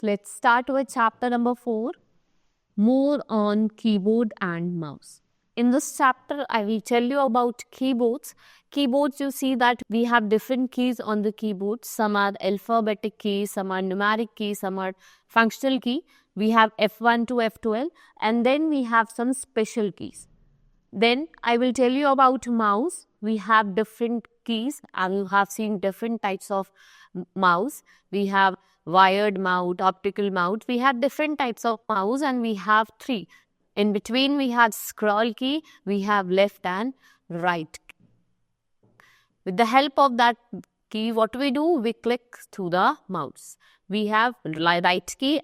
let's start with chapter number 4, more on keyboard and mouse. In this chapter, I will tell you about keyboards. Keyboards, you see that we have different keys on the keyboard. Some are alphabetic keys, some are numeric keys, some are functional key. We have F1 to F12, and then we have some special keys. Then I will tell you about mouse. We have different keys, and you have seen different types of mouse. We have wired mouse, optical mouse. We have different types of mouse, and we have 3. In between, we have scroll key, we have left and right. With the help of that key, what we do? We click to the mouse. We have right key,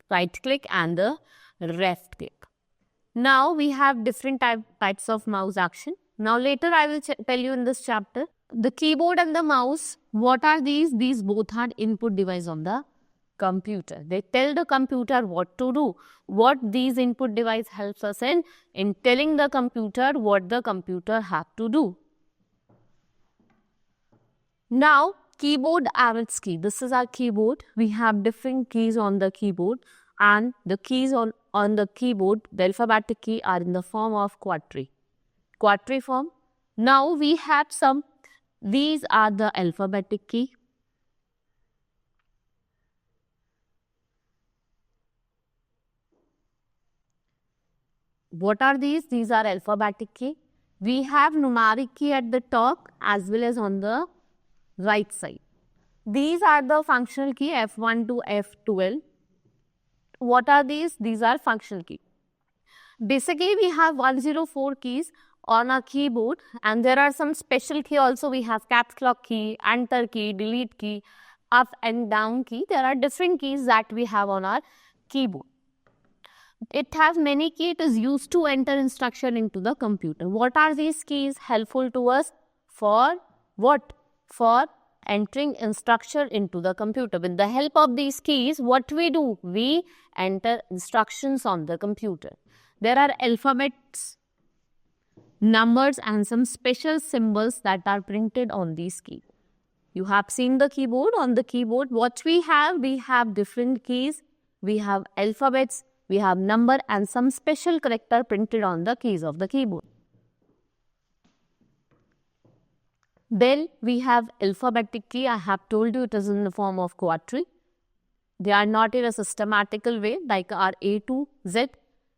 right click, and the left click. Now we have different types of mouse action. Now later I will tell you in this chapter. The keyboard and the mouse, what are these? These both are input device on the computer. They tell the computer what to do. What these input device helps us in telling the computer what the computer have to do. Now keyboard arrows key. This is our keyboard. We have different keys on the keyboard, and the keys on the keyboard, the alphabetic key, are in the form of quadri form. Now we have some, these are the alphabetic key. What are these? These are alphabetic key. We have numeric key at the top as well as on the right side. These are the functional key, F1 to F12. What are these? These are functional key. Basically, we have 104 keys on our keyboard, and there are some special key also. We have caps lock key, enter key, delete key, up and down key. There are different keys that we have on our keyboard. It has many keys. It is used to enter instruction into the computer. What are these keys helpful to us? For what? For entering instruction into the computer. With the help of these keys, what we do? We enter instructions on the computer. There are alphabets, numbers, and some special symbols that are printed on these keys. You have seen the keyboard. On the keyboard, what we have different keys. We have alphabets, we have number, and some special character printed on the keys of the keyboard. Then we have alphabetic key. I have told you it is in the form of quadri. They are not in a systematical way like our A to Z.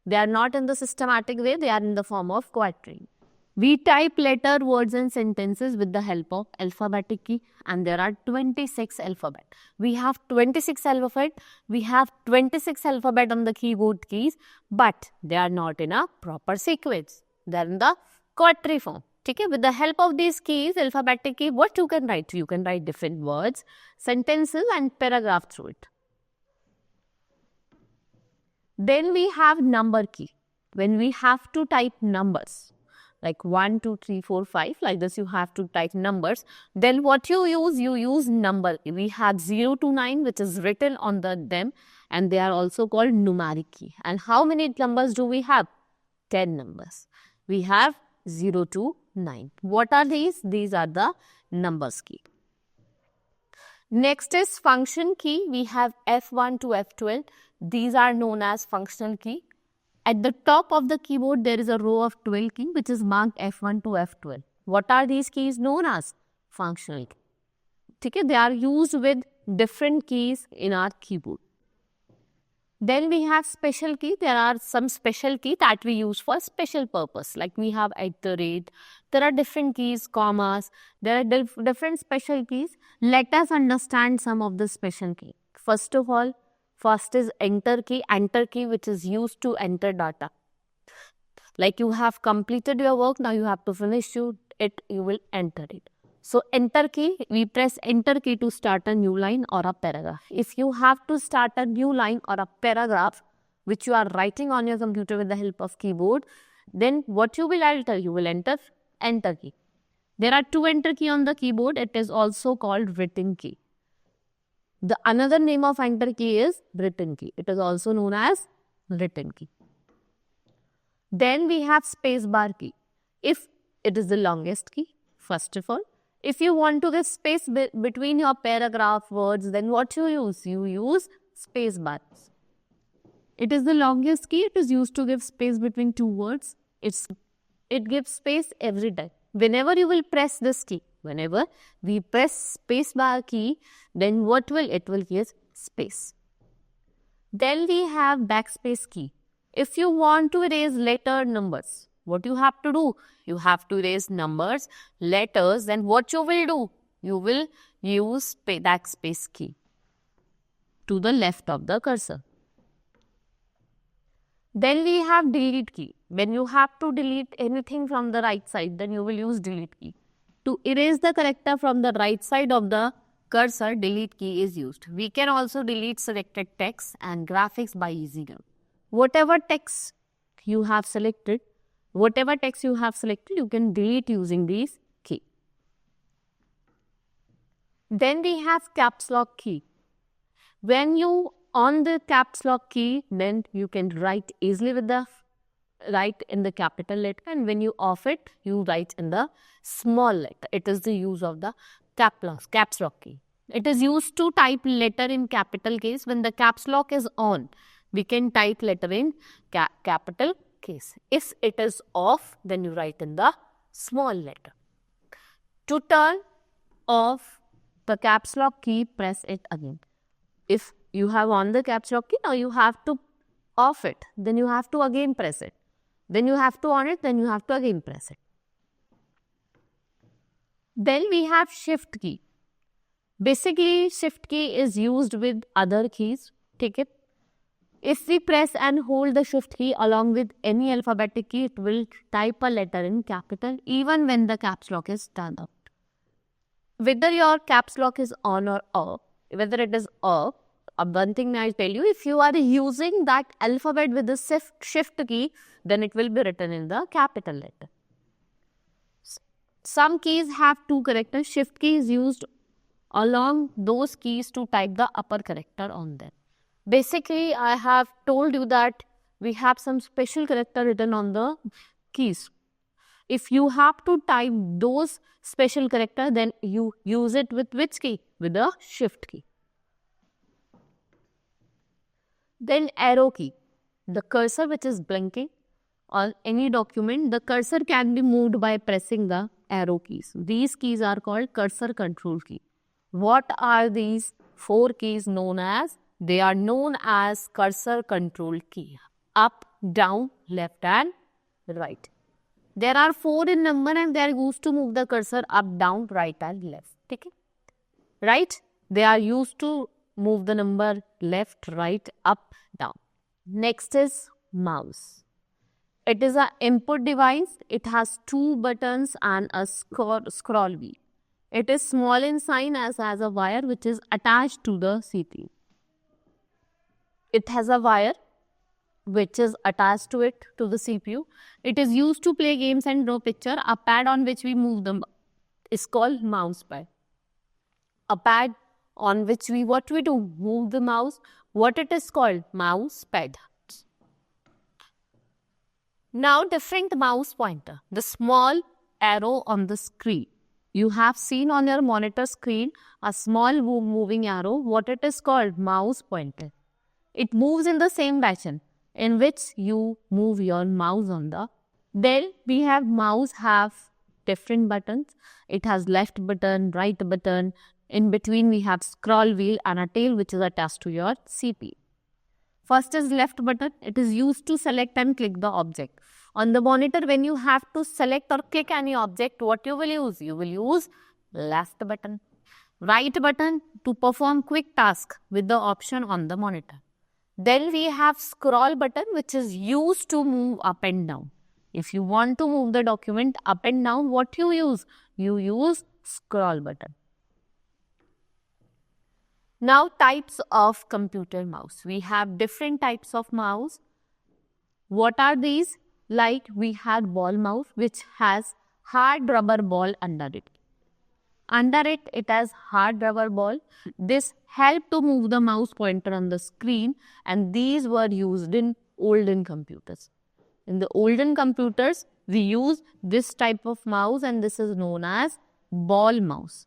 They are not in the systematic way. They are in the form of quadri. We type letter, words, and sentences with the help of alphabetic key, and there are 26 alphabet. We have 26 alphabet. We have 26 alphabet on the keyboard keys, but they are not in a proper sequence. They are in the quadri form. Okay? With the help of these keys, alphabetic key, what you can write? You can write different words, sentences, and paragraph through it. Then we have number key. When we have to type numbers, like 1, 2, 3, 4, 5, like this you have to type numbers. Then what you use number. We have 0 to 9, which is written on them, and they are also called numeric key. And how many numbers do we have? 10 numbers. We have 0 to 9. What are these? These are the numbers key. Next is function key. We have F1 to F12. These are known as functional key. At the top of the keyboard, there is a row of 12 keys which is marked F1 to F12. What are these keys known as? Functional key. Okay? They are used with different keys in our keyboard. Then we have special key. There are some special key that we use for special purpose. Like we have @ There are different keys, commas. There are different special keys. Let us understand some of the special key. First of all, first is enter key which is used to enter data. Like you have completed your work, now you have to finish it, you will enter it. So enter key, we press enter key to start a new line or a paragraph. If you have to start a new line or a paragraph which you are writing on your computer with the help of keyboard, then what you will enter? You will enter key. There are 2 enter key on the keyboard. It is also called written key. The another name of enter key is written key. It is also known as written key. Then we have space bar key. If it is the longest key, first of all. If you want to give space between your paragraph words, then what you use? You use space bars. It is the longest key. It is used to give space between two words. It gives space every time. Whenever you will press this key, whenever we press space bar key, then it will give space. Then we have backspace key. If you want to erase letter numbers, what you have to do? You have to erase numbers, letters, then what you will do? You will use backspace key to the left of the cursor. Then we have delete key. When you have to delete anything from the right side, then you will use delete key. To erase the character from the right side of the cursor, delete key is used. We can also delete selected text and graphics by using them. Whatever text you have selected, you can delete using these key. Then we have caps lock key. When you on the caps lock key, then you can write easily with the write in the capital letter, and when you off it, you write in the small letter. It is the use of the caps lock key. It is used to type letter in capital case. When the caps lock is on, we can type letter in capital case. If it is off, then you write in the small letter. To turn off the caps lock key, press it again. If you have on the caps lock key, now you have to off it. Then you have to again press it. Then you have to on it. Then you have to again press it. Then we have shift key. Basically, shift key is used with other keys. Take it. If we press and hold the shift key along with any alphabetic key, it will type a letter in capital even when the caps lock is turned out. Whether your caps lock is on or off, whether it is off, one thing I'll tell you, if you are using that alphabet with the shift key, then it will be written in the capital letter. Some keys have two characters. Shift key is used along those keys to type the upper character on them. Basically, I have told you that we have some special character written on the keys. If you have to type those special character, then you use it with which key? With the shift key. Then arrow key. The cursor which is blinking on any document, the cursor can be moved by pressing the arrow keys. These keys are called cursor control key. What are these four keys known as? They are known as cursor control key. Up, down, left and right. There are four in number and they are used to move the cursor up, down, right and left. Okay? Right? They are used to move the number left, right, up, down. Next is mouse. It is an input device. It has two buttons and a scroll wheel. It is small in size as has a wire which is attached to the CPU. It has a wire which is attached to it to the CPU. It is used to play games and draw picture. A pad on which we move them is called mouse pad. A pad on which we do? Move the mouse. What it is called? Mouse pad. Now different mouse pointer. The small arrow on the screen. You have seen on your monitor screen a small moving arrow. What it is called? Mouse pointer. It moves in the same fashion in which you move your mouse on the. Then we have mouse have different buttons. It has left button, right button. In between we have scroll wheel and a tail which is attached to your CPU. First is left button. It is used to select and click the object. On the monitor, when you have to select or click any object, what you will use? You will use left button. Right button to perform quick task with the option on the monitor. Then we have scroll button which is used to move up and down. If you want to move the document up and down, what you use? You use scroll button. Now types of computer mouse. We have different types of mouse. What are these? Like we had ball mouse which has hard rubber ball under it. Under it, it has hard rubber ball. This helped to move the mouse pointer on the screen and these were used in olden computers. In the olden computers, we use this type of mouse and this is known as ball mouse.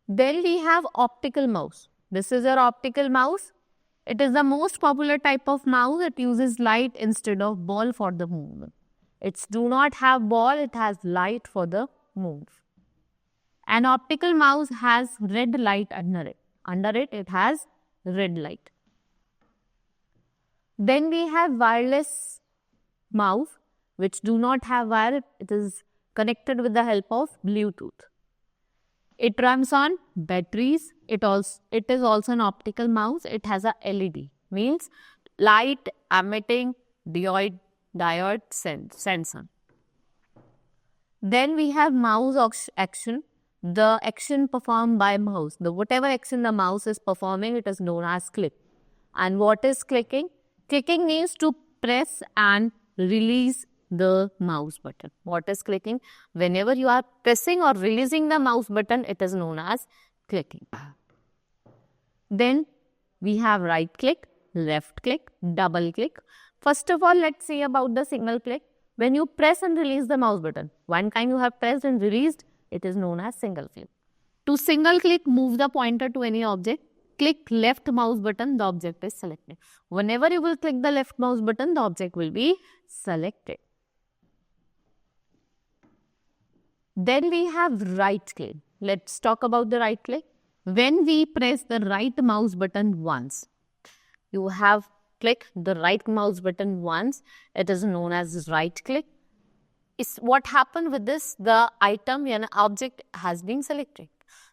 Then we have optical mouse. This is your optical mouse. It is the most popular type of mouse. It uses light instead of ball for the movement. It do not have ball, it has light for the move. An optical mouse has red light under it. Under it, it has red light. Then we have wireless mouse, which do not have wire. It is connected with the help of Bluetooth. It runs on batteries. It is also an optical mouse. It has a LED, means light emitting diode sensor. Then we have mouse action. The action performed by mouse. Whatever action the mouse is performing, it is known as click. And what is clicking? Clicking means to press and release the mouse button. What is clicking? Whenever you are pressing or releasing the mouse button, it is known as clicking. Then we have right click, left click, double click. First of all, let's see about the single click. When you press and release the mouse button, one time you have pressed and released, it is known as single click. To single click, move the pointer to any object. Click left mouse button, the object is selected. Whenever you will click the left mouse button, the object will be selected. Then we have right click. Let's talk about the right click. When we press the right mouse button once, you have clicked the right mouse button once, it is known as right click. What happened with this? The item and object has been selected.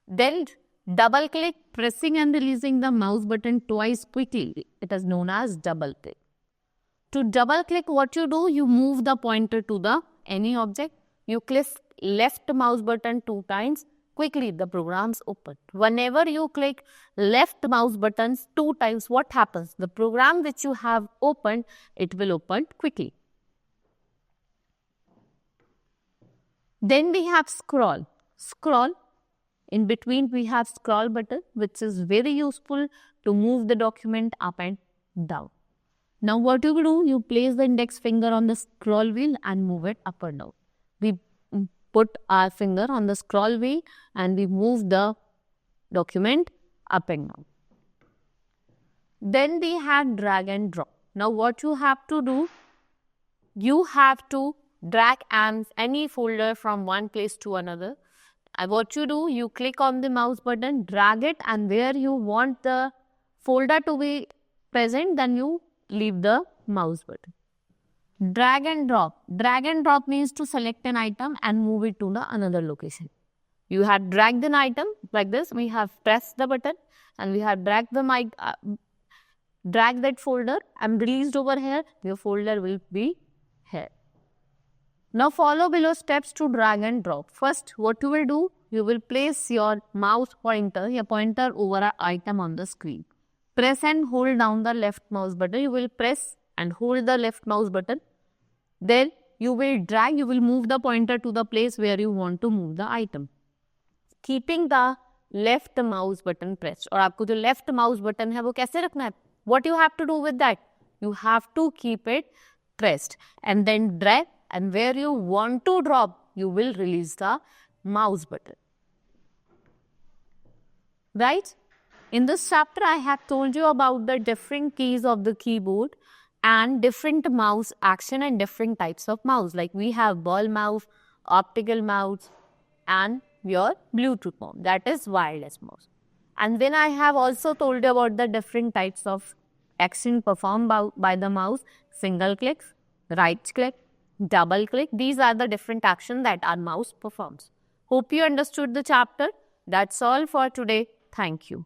Then double click, pressing and releasing the mouse button twice quickly. It is known as double click. To double click, what you do? You move the pointer to any object. You click left mouse button 2 times. Quickly, the programs open. Whenever you click left mouse buttons 2 times, what happens? The program which you have opened, it will open quickly. Then we have scroll. Scroll. In between, we have scroll button, which is very useful to move the document up and down. Now, what you do? You place the index finger on the scroll wheel and move it up or down. We put our finger on the scroll wheel and we move the document up and down. Then we have drag and drop. Now, what you have to do? You have to drag any folder from one place to another. And what you do? You click on the mouse button, drag it, and where you want the folder to be present, then you leave the mouse button. Drag and drop. Drag and drop means to select an item and move it to another location. You have dragged an item like this. We have pressed the button and we have dragged drag that folder and released over here. Your folder will be here. Now follow below steps to drag and drop. First, what you will do? You will place your mouse pointer over an item on the screen. Press and hold down the left mouse button. You will press and hold the left mouse button. Then you will drag, you will move the pointer to the place where you want to move the item. Keeping the left mouse button pressed. और आपको जो left mouse button है वो कैसे रखना है? What you have to do with that? You have to keep it pressed and then drag, and where you want to drop, you will release the mouse button. Right? In this chapter, I have told you about the different keys of the keyboard and different mouse action and different types of mouse. Like we have ball mouse, optical mouse, and your Bluetooth mouse. That is wireless mouse. And then I have also told you about the different types of action performed by the mouse. Single clicks, right click, double click. These are the different actions that our mouse performs. Hope you understood the chapter. That's all for today. Thank you.